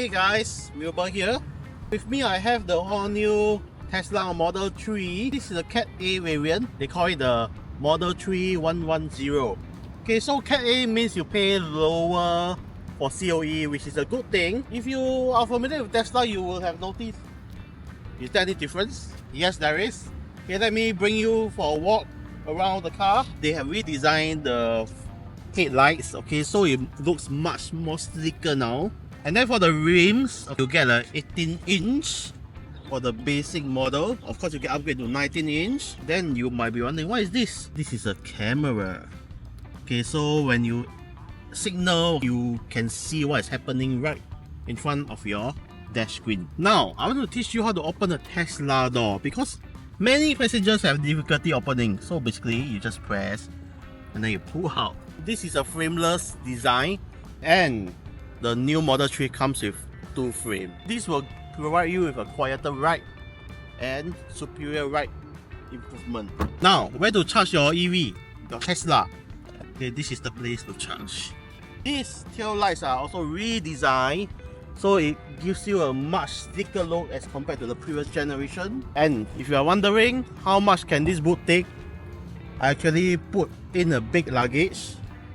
Hey guys, Wilbur here. With me I have the all new Tesla Model 3. This is a Cat A variant. They call it the Model 3 110. Okay, so Cat A means you pay lower for COE, which is a good thing. If you are familiar with Tesla, you will have noticed. Is there any difference? Yes, there is. Okay, let me bring you for a walk around the car. They have redesigned the headlights. Okay, so it looks much more sleeker now. And then for the rims, you get a 18-inch for the basic model. Of course, you can upgrade to 19-inch. Then you might be wondering, what is this? This is a camera. Okay, so when you signal, you can see what is happening right in front of your dash screen. Now, I want to teach you how to open a Tesla door because many passengers have difficulty opening. So basically, you just press and then you pull out. This is a frameless design, and the new Model 3 comes with 2 frames. This will provide you with a quieter ride and superior ride improvement. Now, where to charge your EV, your Tesla? Okay, this is the place to charge. These tail lights are also redesigned, so it gives you a much sleeker look as compared to the previous generation. And if you are wondering how much can this boot take, I actually put in a big luggage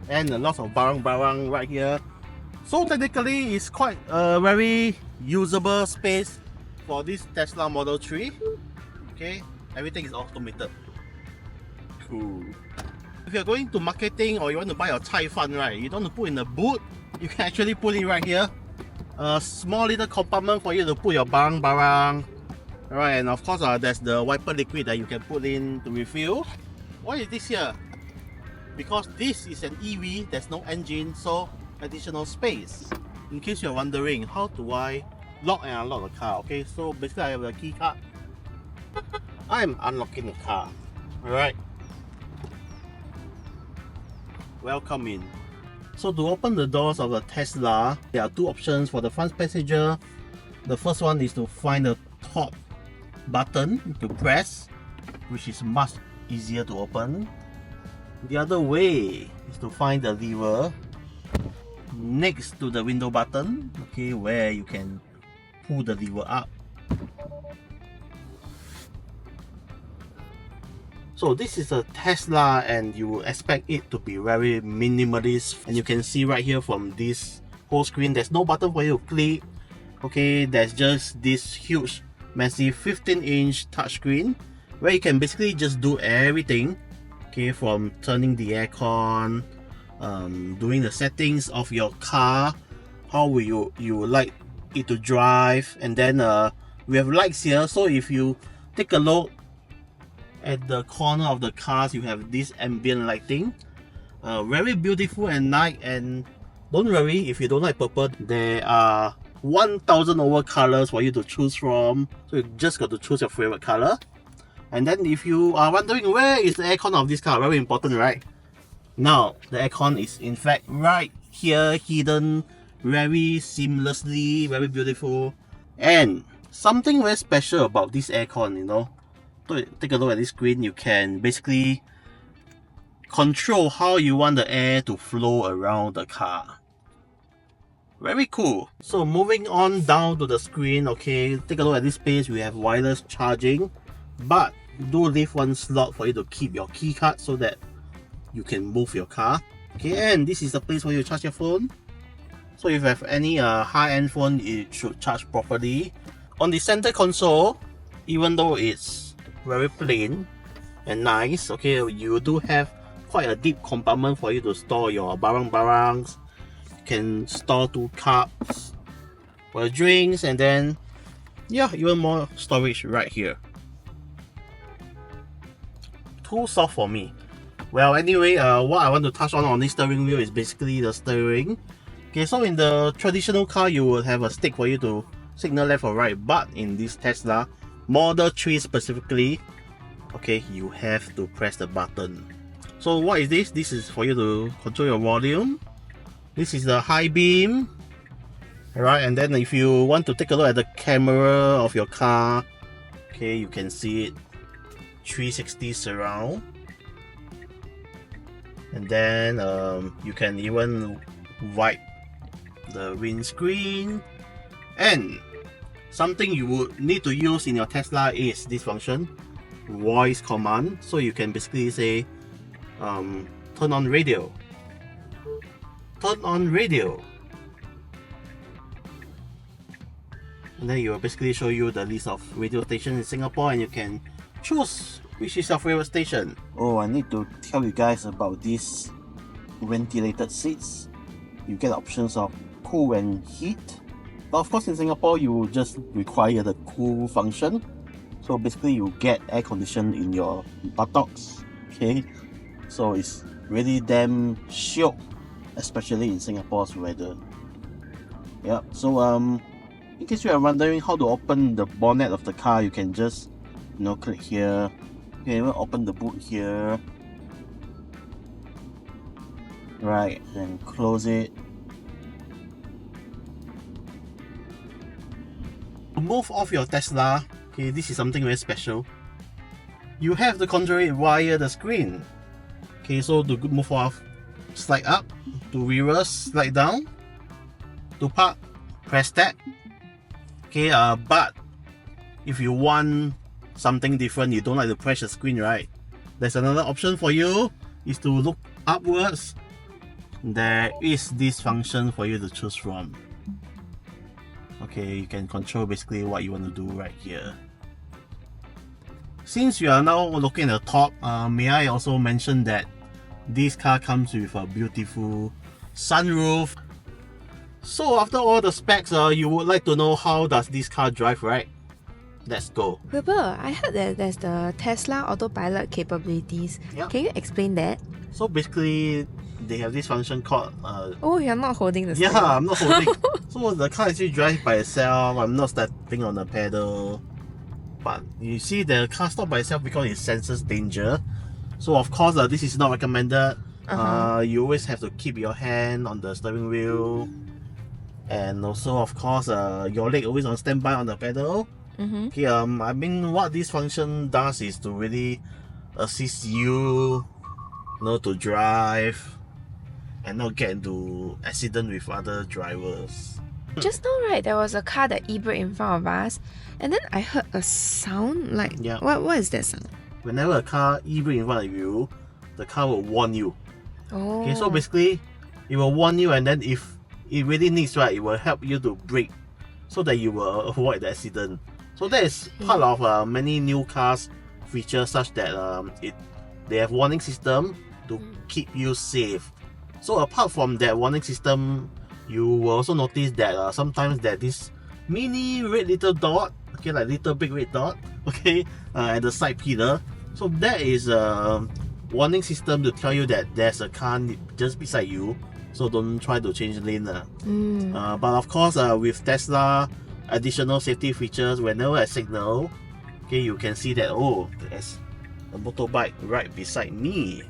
and a lot of barang-barang right here. So technically, it's quite a very usable space for this Tesla Model 3. Okay, everything is automated. Cool. If you're going to marketing or you want to buy your Cai Fan, right, you don't want to put in the boot, you can actually put it right here. A small little compartment for you to put your barang-barang. Alright, and of course, there's the wiper liquid that you can put in to refill. Why is this here? Because this is an EV, there's no engine, so additional space. In case you're wondering, how do I lock and unlock the car? Okay, so basically I have the key card. I'm unlocking the car. Alright. Welcome in. So to open the doors of the Tesla, there are 2 options for the front passenger. The first one is to find the top button to press, which is much easier to open. The other way is to find the lever next to the window button, okay, where you can pull the lever up. So this is a Tesla and you will expect it to be very minimalist, and you can see right here from this whole screen, there's no button for you to click. Okay, there's just this huge massive 15-inch touchscreen where you can basically just do everything. Okay, from turning the aircon, doing the settings of your car, how will you would like it to drive, and then we have lights here. So if you take a look at the corner of the cars, you have this ambient lighting, very beautiful at night. And don't worry if you don't like purple, there are 1000 over colors for you to choose from, so you just got to choose your favorite color. And then if you are wondering where is the aircon of this car, very important, right? Now, the aircon is in fact right here, hidden very seamlessly, very beautiful. And something very special about this aircon, you know, take a look at this screen, you can basically control how you want the air to flow around the car. Very cool. So moving on down to the screen, okay, take a look at this space. We have wireless charging, but do leave one slot for you to keep your key card so that you can move your car. Okay, and this is the place where you charge your phone. So if you have any high-end phone, it should charge properly. On the center console, even though it's very plain and nice, okay, you do have quite a deep compartment for you to store your barang-barangs. You can store 2 cups for your drinks, and then yeah, even more storage right here. Too soft for me. Well, anyway, what I want to touch on this steering wheel is basically the steering. Okay, so in the traditional car, you will have a stick for you to signal left or right, but in this Tesla Model 3 specifically, okay, you have to press the button. So what is this? This is for you to control your volume. This is the high beam. Alright, and then if you want to take a look at the camera of your car, okay, you can see it 360 surround. And then you can even wipe the windscreen And something you would need to use in your Tesla is this function, voice command. So you can basically say, turn on radio. Turn on radio. And then it will basically show you the list of radio stations in Singapore, and you can choose which is your favorite station. Oh, I need to tell you guys about these ventilated seats. You get options of cool and heat. But of course in Singapore you will just require the cool function. So basically you get air condition in your buttocks. Okay, so it's really damn shiok, especially in Singapore's weather. Yeah, so in case you are wondering how to open the bonnet of the car, you can just click here. You can even open the boot here. Right, then close it. To move off your Tesla, okay, this is something very special. You have to control it via the screen. Okay, so to move off, slide up. To reverse, slide down. To park, press that. Okay, but if you want something different, you don't like to press the screen, right? There's another option for you, is to look upwards. There is this function for you to choose from. Okay, you can control basically what you want to do right here. Since you are now looking at the top, may I also mention that this car comes with a beautiful sunroof. So after all the specs, you would like to know how does this car drive, right? Let's go. Wilbur, I heard that there's the Tesla autopilot capabilities. Yep. Can you explain that? So basically, they have this function called... oh, you're not holding the yeah, I'm not holding. So the car actually drives by itself. I'm not stepping on the pedal. But you see the car stops by itself because it senses danger. So of course, this is not recommended. You always have to keep your hand on the steering wheel. And also, of course, your leg always on standby on the pedal. Okay, I mean, what this function does is to really assist you, to drive and not get into accident with other drivers. Just now, right, there was a car that e-braked in front of us, and then I heard a sound like, what is that sound? Whenever a car e-brake in front of you, the car will warn you. Oh. Okay, so basically, it will warn you, and then if it really needs, right, it will help you to brake so that you will avoid the accident. So that is part of many new cars features, such that they have warning system to keep you safe. So apart from that warning system, you will also notice that sometimes that this mini red little dot, okay, like little big red dot, okay, at the side pillar. So that is a warning system to tell you that there's a car just beside you. So don't try to change lane. But of course, with Tesla additional safety features, whenever I signal, okay, you can see that, oh, there's a motorbike right beside me.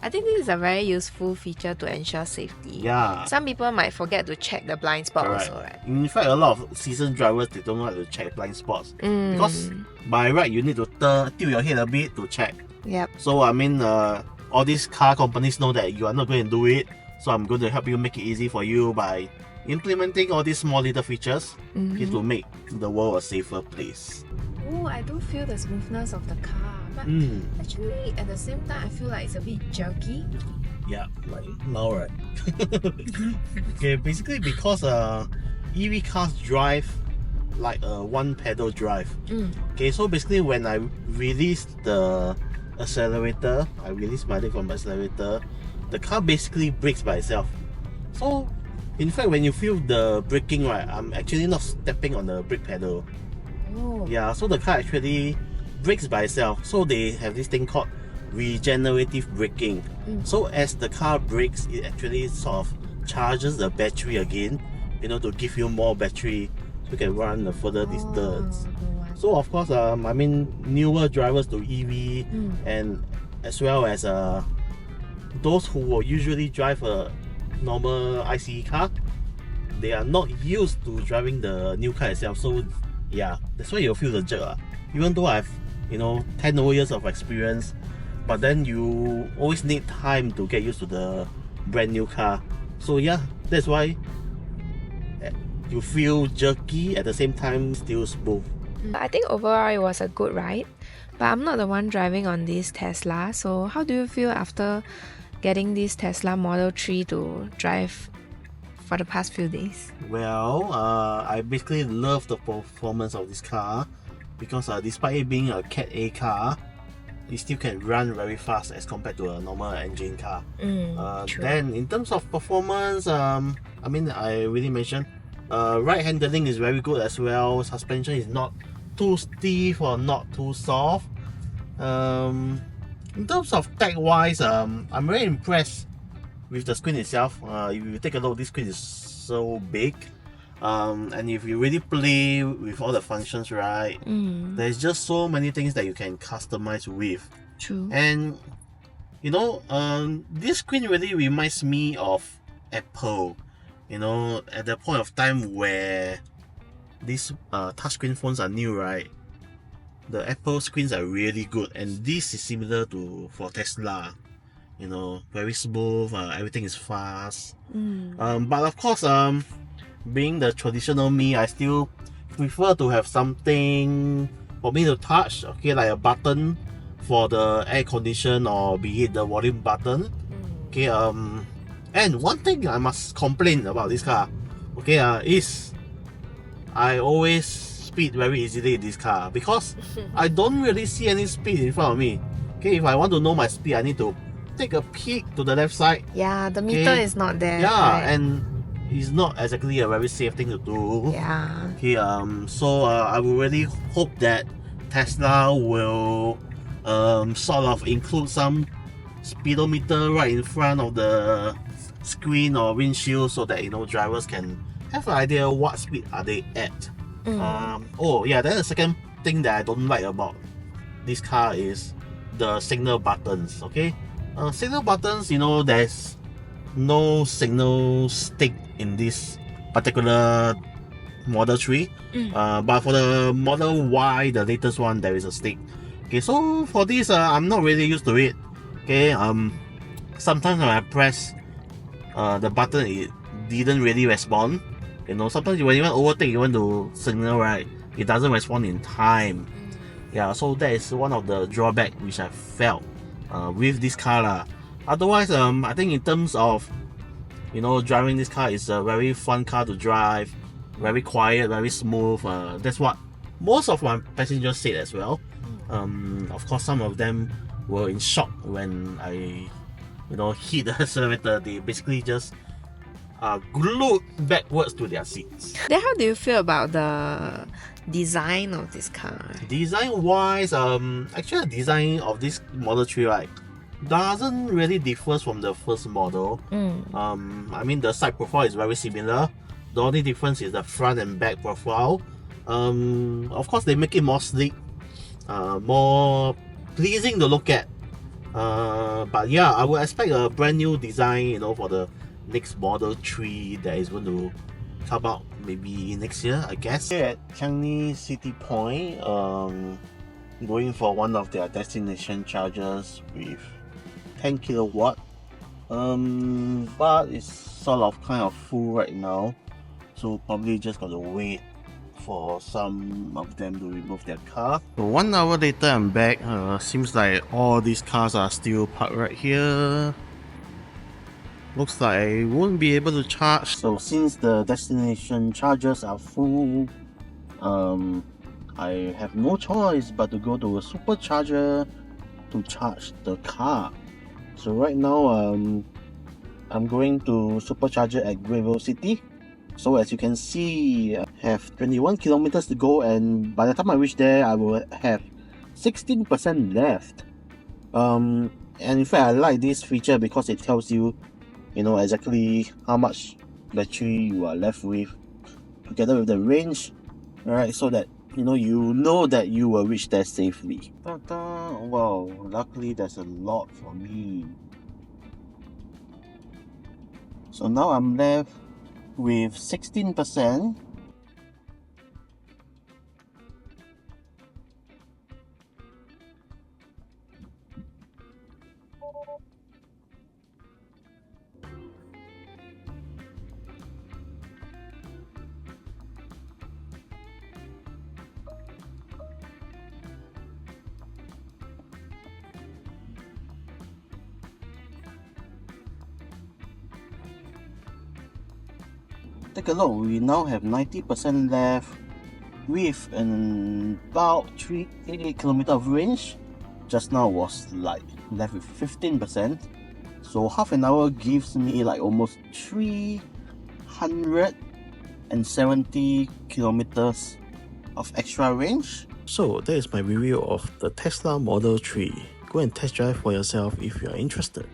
I think this is a very useful feature to ensure safety. Yeah. Some people might forget to check the blind spot also, right? In fact, a lot of seasoned drivers, they don't like to check blind spots. Because by right, you need to tilt your head a bit to check. Yep. So I mean, all these car companies know that you are not going to do it. So I'm going to help you make it easy for you by implementing all these small little features okay, to make the world a safer place. Oh, I do feel the smoothness of the car, but actually at the same time I feel like it's a bit jerky. Yeah, like now, right? Okay, basically because EV cars drive like a one pedal drive. Okay, so basically when I release the accelerator, I release my leg from the accelerator, the car basically brakes by itself. So in fact, when you feel the braking, right, I'm actually not stepping on the brake pedal. Oh. Yeah, so the car actually brakes by itself. So they have this thing called regenerative braking. So as the car brakes, it actually sort of charges the battery again, to give you more battery so you can run a further distance. So of course, I mean, newer drivers to EV and as well as those who will usually drive a normal ICE car, they are not used to driving the new car itself. So yeah, that's why you'll feel the jerk. Even though I've 10 over years of experience, but then you always need time to get used to the brand new car. So yeah, that's why you feel jerky at the same time still smooth. I think overall it was a good ride, but I'm not the one driving on this Tesla. So how do you feel after getting this Tesla Model 3 to drive for the past few days? Well, I basically love the performance of this car because despite it being a Cat A car, it still can run very fast as compared to a normal engine car. Then in terms of performance, I mean, I really mentioned right handling is very good as well. Suspension is not too stiff or not too soft. In terms of tech wise, I'm very impressed with the screen itself. If you take a look, this screen is so big. And if you really play with all the functions, right, there's just so many things that you can customize with. True. And you know, this screen really reminds me of Apple. You know, at the point of time where these touchscreen phones are new, right, the Apple screens are really good, and this is similar to for Tesla. You know, very smooth, everything is fast. But of course, being the traditional me, I still prefer to have something for me to touch, okay, like a button for the air condition, or be it the volume button. Okay, and one thing I must complain about this car, okay, is I always speed very easily in this car because I don't really see any speed in front of me. Okay, if I want to know my speed, I need to take a peek to the left side. Yeah, the meter is not there. Yeah, right? and it's not exactly a very safe thing to do. Yeah. Okay, so I will really hope that Tesla will sort of include some speedometer right in front of the screen or windshield, so that, you know, drivers can have an idea what speed are they at. Oh yeah, then the second thing that I don't like about this car is the signal buttons. Okay, signal buttons, you know, there's no signal stick in this particular Model 3, but for the Model Y, the latest one, there is a stick. Okay, so for this, I'm not really used to it. Okay, sometimes when I press the button, it didn't really respond. You know, sometimes when you want to overtake, you want to signal, right, it doesn't respond in time. Yeah, so that is one of the drawback which I felt with this car lah. Otherwise, I think in terms of, you know, driving this car, is a very fun car to drive, very quiet, very smooth. That's what most of my passengers said as well. Of course, some of them were in shock when I, you know, hit the accelerator. They basically just glued backwards to their seats. Then how do you feel about the design of this car? Design wise, actually the design of this Model 3, right, doesn't really differ from the first model. I mean, the side profile is very similar. The only difference is the front and back profile. Of course, they make it more sleek, more pleasing to look at. But yeah, I would expect a brand new design, you know, for the next Model 3 that is going to come out maybe next year, I guess. Here at Changi City Point, going for one of their destination chargers with 10 kilowatt, but it's sort of kind of full right now, so probably just gotta wait for some of them to remove their car. So 1 hour later, I'm back. Seems like all these cars are still parked right here. Looks like I won't be able to charge. So since the destination chargers are full, I have no choice but to go to a supercharger to charge the car. So right now, I'm going to supercharger at Great World City. So as you can see, I have 21 kilometers to go, and by the time I reach there, I will have 16% left. And in fact, I like this feature because it tells you, you know, exactly how much battery you are left with, together with the range, alright, so that you know that you will reach there safely. Wow, luckily there's a lot for me. So now I'm left with 16%. Take a look, we now have 90% left with about 388 km of range. Just now was like left with 15%. So half an hour gives me like almost 370 kilometers of extra range. So that is my review of the Tesla Model 3. Go and test drive for yourself if you are interested.